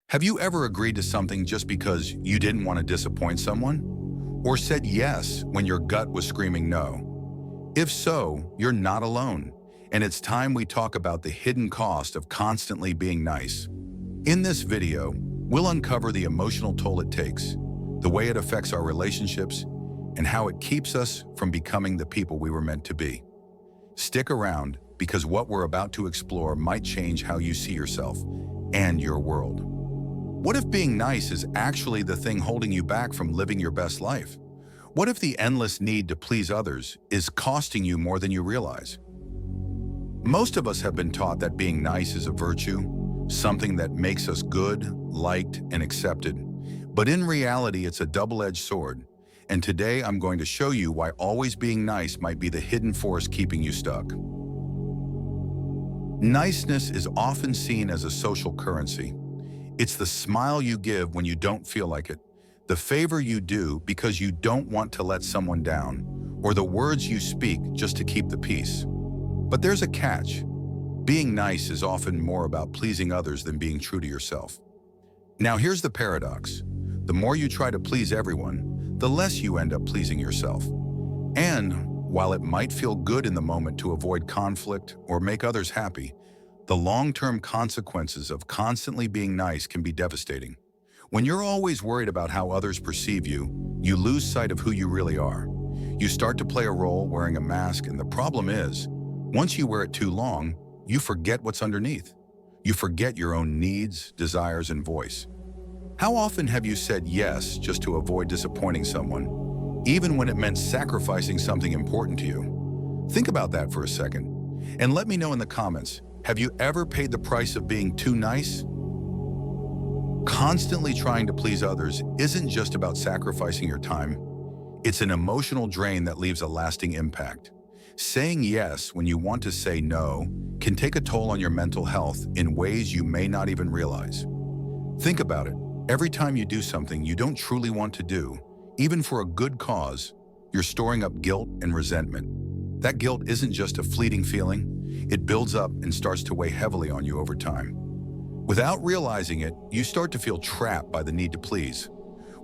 Have you ever agreed to something just because you didn't want to disappoint someone? Or said yes when your gut was screaming no? If so, you're not alone, and it's time we talk about the hidden cost of constantly being nice. In this video, we'll uncover the emotional toll it takes, the way it affects our relationships, and how it keeps us from becoming the people we were meant to be. Stick around, because what we're about to explore might change how you see yourself and your world. What if being nice is actually the thing holding you back from living your best life? What if the endless need to please others is costing you more than you realize? Most of us have been taught that being nice is a virtue, something that makes us good, liked, and accepted. But in reality, it's a double-edged sword. And today I'm going to show you why always being nice might be the hidden force keeping you stuck. Niceness is often seen as a social currency. It's the smile you give when you don't feel like it, the favor you do because you don't want to let someone down, or the words you speak just to keep the peace. But there's a catch. Being nice is often more about pleasing others than being true to yourself. Now here's the paradox. The more you try to please everyone, the less you end up pleasing yourself. And while it might feel good in the moment to avoid conflict or make others happy, the long-term consequences of constantly being nice can be devastating. When you're always worried about how others perceive you, you lose sight of who you really are. You start to play a role wearing a mask, and the problem is, once you wear it too long, you forget what's underneath. You forget your own needs, desires, and voice. How often have you said yes just to avoid disappointing someone, even when it meant sacrificing something important to you? Think about that for a second, and let me know in the comments. Have you ever paid the price of being too nice? Constantly trying to please others isn't just about sacrificing your time. It's an emotional drain that leaves a lasting impact. Saying yes when you want to say no can take a toll on your mental health in ways you may not even realize. Think about it. Every time you do something you don't truly want to do, even for a good cause, you're storing up guilt and resentment. That guilt isn't just a fleeting feeling. It builds up and starts to weigh heavily on you over time. Without realizing it, you start to feel trapped by the need to please.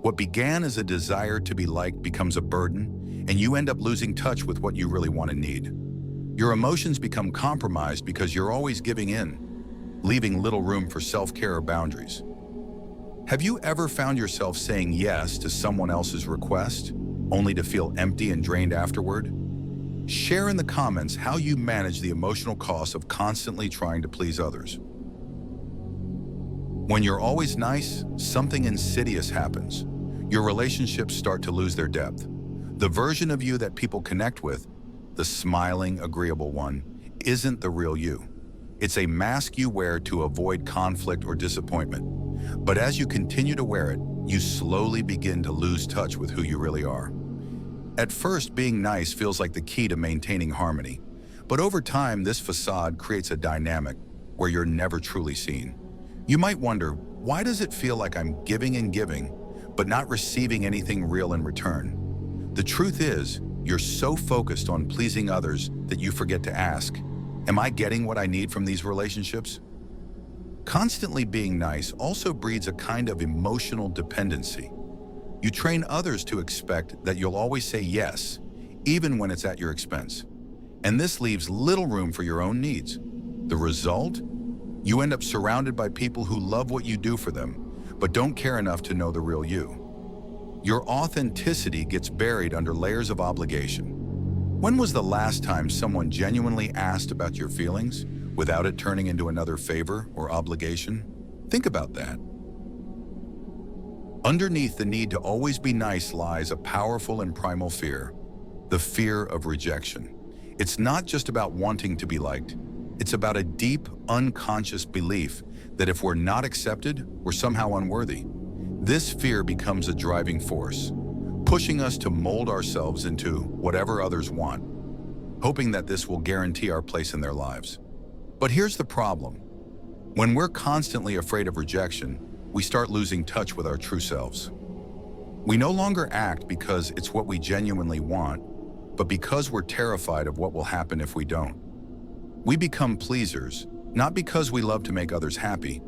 What began as a desire to be liked becomes a burden, and you end up losing touch with what you really want and need. Your emotions become compromised because you're always giving in, leaving little room for self-care or boundaries. Have you ever found yourself saying yes to someone else's request, only to feel empty and drained afterward? Share in the comments how you manage the emotional cost of constantly trying to please others. When you're always nice, something insidious happens. Your relationships start to lose their depth. The version of you that people connect with, the smiling, agreeable one, isn't the real you. It's a mask you wear to avoid conflict or disappointment. But as you continue to wear it, you slowly begin to lose touch with who you really are. At first, being nice feels like the key to maintaining harmony. But over time, this facade creates a dynamic where you're never truly seen. You might wonder, why does it feel like I'm giving and giving, but not receiving anything real in return? The truth is, you're so focused on pleasing others that you forget to ask, am I getting what I need from these relationships? Constantly being nice also breeds a kind of emotional dependency. You train others to expect that you'll always say yes, even when it's at your expense. And this leaves little room for your own needs. The result? You end up surrounded by people who love what you do for them, but don't care enough to know the real you. Your authenticity gets buried under layers of obligation. When was the last time someone genuinely asked about your feelings without it turning into another favor or obligation? Think about that. Underneath the need to always be nice lies a powerful and primal fear, the fear of rejection. It's not just about wanting to be liked. It's about a deep, unconscious belief that if we're not accepted, we're somehow unworthy. This fear becomes a driving force, pushing us to mold ourselves into whatever others want, hoping that this will guarantee our place in their lives. But here's the problem. When we're constantly afraid of rejection, we start losing touch with our true selves. We no longer act because it's what we genuinely want, but because we're terrified of what will happen if we don't. We become pleasers, not because we love to make others happy,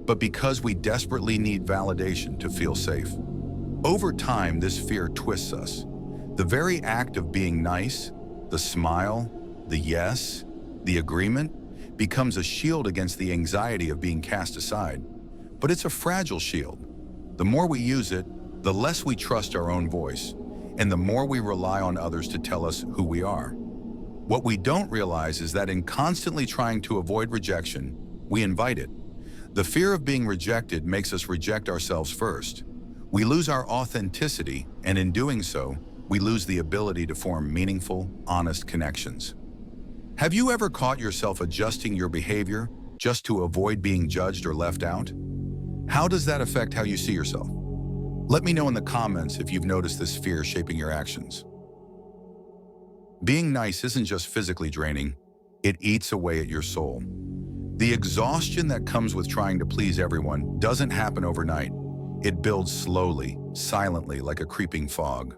but because we desperately need validation to feel safe. Over time, this fear twists us. The very act of being nice, the smile, the yes, the agreement, becomes a shield against the anxiety of being cast aside. But it's a fragile shield. The more we use it, the less we trust our own voice, and the more we rely on others to tell us who we are. What we don't realize is that in constantly trying to avoid rejection, we invite it. The fear of being rejected makes us reject ourselves first. We lose our authenticity, and in doing so, we lose the ability to form meaningful, honest connections. Have you ever caught yourself adjusting your behavior just to avoid being judged or left out? How does that affect how you see yourself? Let me know in the comments if you've noticed this fear shaping your actions. Being nice isn't just physically draining, it eats away at your soul. The exhaustion that comes with trying to please everyone doesn't happen overnight. It builds slowly, silently, like a creeping fog.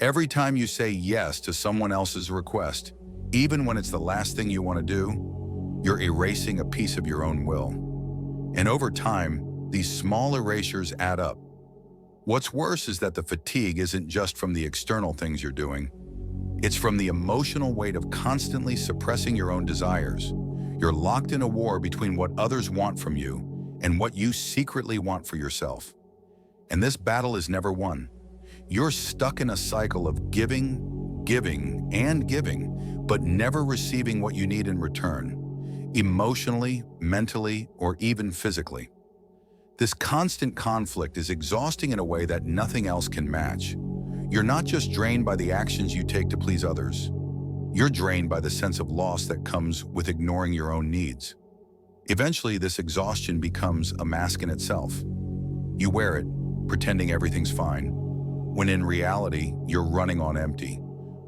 Every time you say yes to someone else's request, even when it's the last thing you want to do, you're erasing a piece of your own will. And over time, these small erasures add up. What's worse is that the fatigue isn't just from the external things you're doing. It's from the emotional weight of constantly suppressing your own desires. You're locked in a war between what others want from you and what you secretly want for yourself. And this battle is never won. You're stuck in a cycle of giving, giving, and giving, but never receiving what you need in return, emotionally, mentally, or even physically. This constant conflict is exhausting in a way that nothing else can match. You're not just drained by the actions you take to please others. You're drained by the sense of loss that comes with ignoring your own needs. Eventually, this exhaustion becomes a mask in itself. You wear it, pretending everything's fine, when in reality, you're running on empty,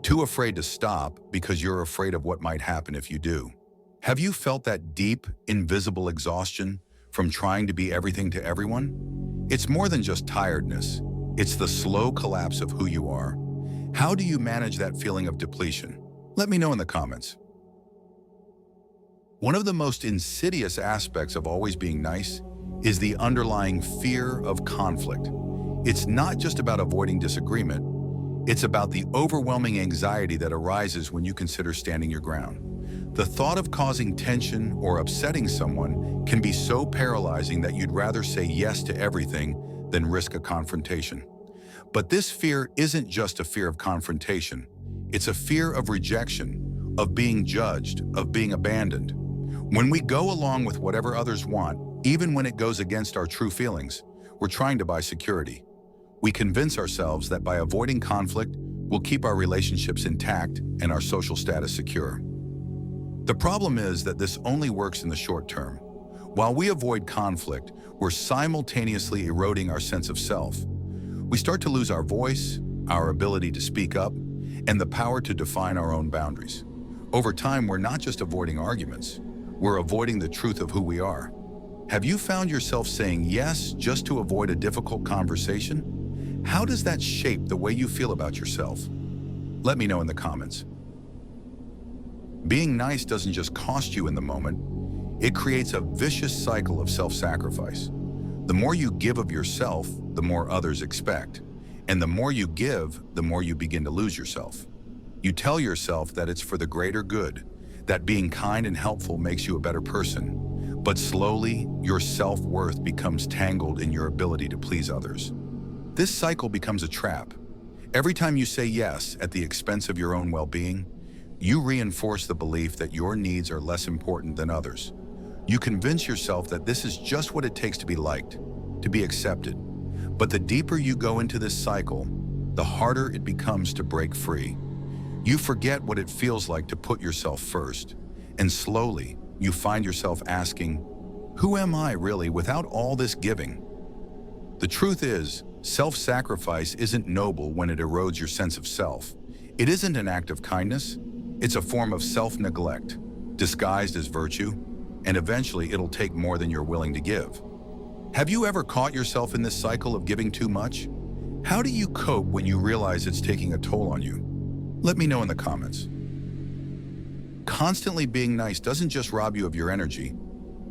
too afraid to stop because you're afraid of what might happen if you do. Have you felt that deep, invisible exhaustion from trying to be everything to everyone? It's more than just tiredness. It's the slow collapse of who you are. How do you manage that feeling of depletion? Let me know in the comments. One of the most insidious aspects of always being nice is the underlying fear of conflict. It's not just about avoiding disagreement. It's about the overwhelming anxiety that arises when you consider standing your ground. The thought of causing tension or upsetting someone can be so paralyzing that you'd rather say yes to everything than risk a confrontation. But this fear isn't just a fear of confrontation. It's a fear of rejection, of being judged, of being abandoned. When we go along with whatever others want, even when it goes against our true feelings, we're trying to buy security. We convince ourselves that by avoiding conflict, we'll keep our relationships intact and our social status secure. The problem is that this only works in the short term. While we avoid conflict, we're simultaneously eroding our sense of self. We start to lose our voice, our ability to speak up, and the power to define our own boundaries. Over time, we're not just avoiding arguments, we're avoiding the truth of who we are. Have you found yourself saying yes just to avoid a difficult conversation? How does that shape the way you feel about yourself? Let me know in the comments. Being nice doesn't just cost you in the moment, it creates a vicious cycle of self-sacrifice. The more you give of yourself, the more others expect. And the more you give, the more you begin to lose yourself. You tell yourself that it's for the greater good, that being kind and helpful makes you a better person. But slowly, your self-worth becomes tangled in your ability to please others. This cycle becomes a trap. Every time you say yes at the expense of your own well-being, you reinforce the belief that your needs are less important than others. You convince yourself that this is just what it takes to be liked, to be accepted. But the deeper you go into this cycle, the harder it becomes to break free. You forget what it feels like to put yourself first, and slowly you find yourself asking, who am I really without all this giving? The truth is, self-sacrifice isn't noble when it erodes your sense of self. It isn't an act of kindness, it's a form of self-neglect, disguised as virtue, and eventually it'll take more than you're willing to give. Have you ever caught yourself in this cycle of giving too much? How do you cope when you realize it's taking a toll on you? Let me know in the comments. Constantly being nice doesn't just rob you of your energy,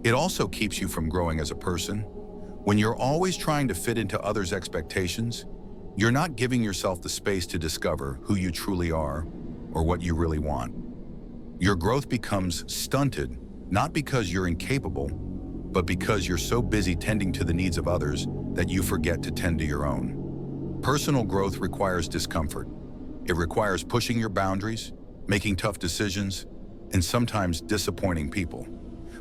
It also keeps you from growing as a person. When you're always trying to fit into others' expectations, you're not giving yourself the space to discover who you truly are or what you really want. Your growth becomes stunted, not because you're incapable, but because you're so busy tending to the needs of others that you forget to tend to your own. Personal growth requires discomfort. It requires pushing your boundaries, making tough decisions, and sometimes disappointing people.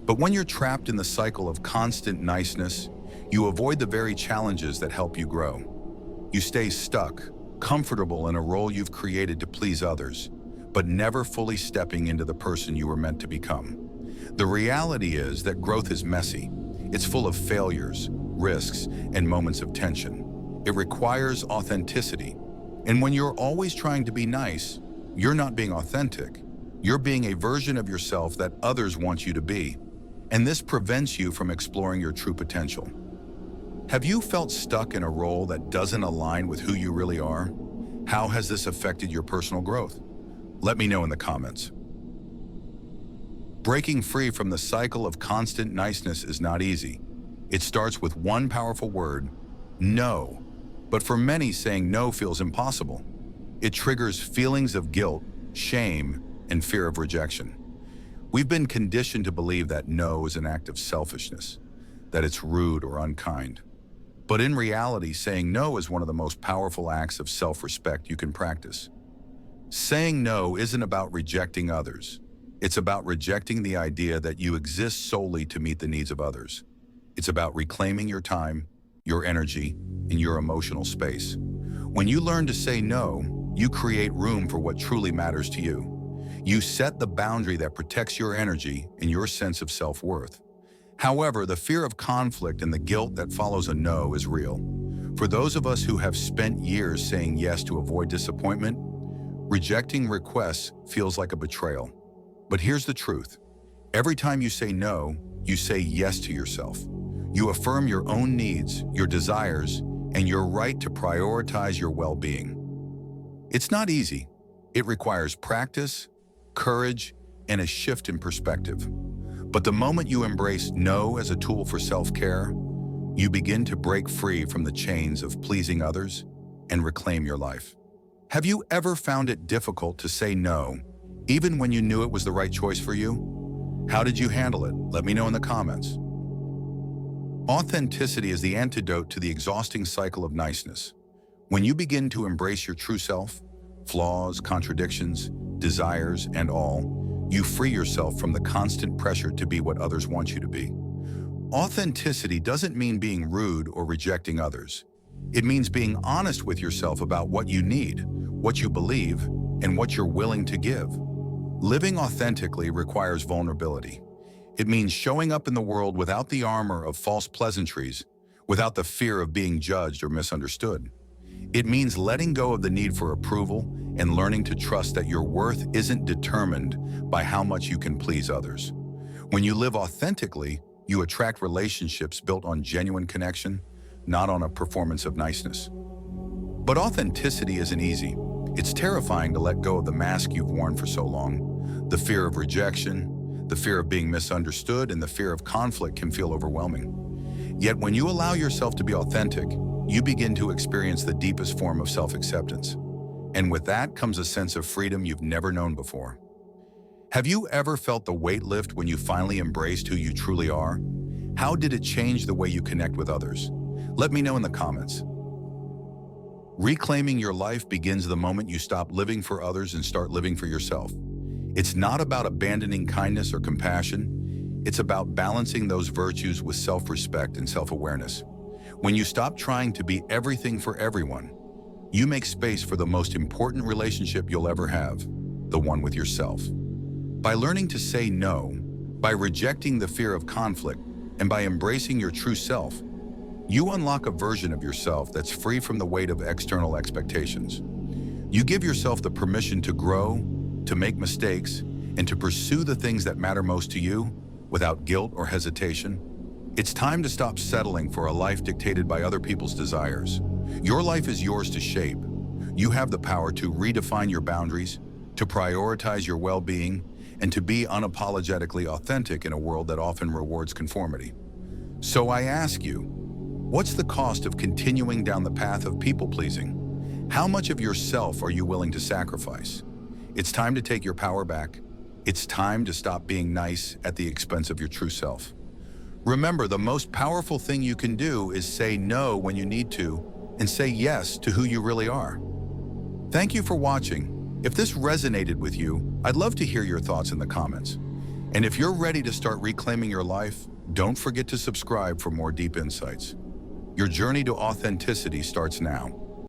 But when you're trapped in the cycle of constant niceness, you avoid the very challenges that help you grow. You stay stuck, comfortable in a role you've created to please others, but never fully stepping into the person you were meant to become. The reality is that growth is messy. It's full of failures, risks, and moments of tension. It requires authenticity. And when you're always trying to be nice, you're not being authentic. You're being a version of yourself that others want you to be. And this prevents you from exploring your true potential. Have you felt stuck in a role that doesn't align with who you really are? How has this affected your personal growth? Let me know in the comments. Breaking free from the cycle of constant niceness is not easy. It starts with one powerful word, no. But for many, saying no feels impossible. It triggers feelings of guilt, shame, and fear of rejection. We've been conditioned to believe that no is an act of selfishness, that it's rude or unkind. But in reality, saying no is one of the most powerful acts of self-respect you can practice. Saying no isn't about rejecting others. It's about rejecting the idea that you exist solely to meet the needs of others. It's about reclaiming your time, your energy, and your emotional space. When you learn to say no, you create room for what truly matters to you. You set the boundary that protects your energy and your sense of self-worth. However, the fear of conflict and the guilt that follows a no is real. For those of us who have spent years saying yes to avoid disappointment, rejecting requests feels like a betrayal. But here's the truth. Every time you say no, you say yes to yourself. You affirm your own needs, your desires, and your right to prioritize your well-being. It's not easy. It requires practice, courage, and a shift in perspective. But the moment you embrace no as a tool for self-care, you begin to break free from the chains of pleasing others and reclaim your life. Have you ever found it difficult to say no, even when you knew it was the right choice for you? How did you handle it? Let me know in the comments. Authenticity is the antidote to the exhausting cycle of niceness. When you begin to embrace your true self, flaws, contradictions, desires, and all, you free yourself from the constant pressure to be what others want you to be. Authenticity doesn't mean being rude or rejecting others. It means being honest with yourself about what you need, what you believe, and what you're willing to give. Living authentically requires vulnerability. It means showing up in the world without the armor of false pleasantries, without the fear of being judged or misunderstood. It means letting go of the need for approval and learning to trust that your worth isn't determined by how much you can please others. When you live authentically, you attract relationships built on genuine connection, not on a performance of niceness. But authenticity isn't easy. It's terrifying to let go of the mask you've worn for so long. The fear of rejection, the fear of being misunderstood, and the fear of conflict can feel overwhelming. Yet when you allow yourself to be authentic, you begin to experience the deepest form of self-acceptance. And with that comes a sense of freedom you've never known before. Have you ever felt the weight lift when you finally embraced who you truly are? How did it change the way you connect with others? Let me know in the comments. Reclaiming your life begins the moment you stop living for others and start living for yourself. It's not about abandoning kindness or compassion. It's about balancing those virtues with self-respect and self-awareness. When you stop trying to be everything for everyone, you make space for the most important relationship you'll ever have, the one with yourself. By learning to say no, by rejecting the fear of conflict, and by embracing your true self, you unlock a version of yourself that's free from the weight of external expectations. You give yourself the permission to grow, to make mistakes, and to pursue the things that matter most to you without guilt or hesitation. It's time to stop settling for a life dictated by other people's desires. Your life is yours to shape. You have the power to redefine your boundaries, to prioritize your well-being, and to be unapologetically authentic in a world that often rewards conformity. So I ask you, what's the cost of continuing down the path of people-pleasing? How much of yourself are you willing to sacrifice? It's time to take your power back. It's time to stop being nice at the expense of your true self. Remember, the most powerful thing you can do is say no when you need to and say yes to who you really are. Thank you for watching. If this resonated with you, I'd love to hear your thoughts in the comments. And if you're ready to start reclaiming your life, don't forget to subscribe for more deep insights. Your journey to authenticity starts now.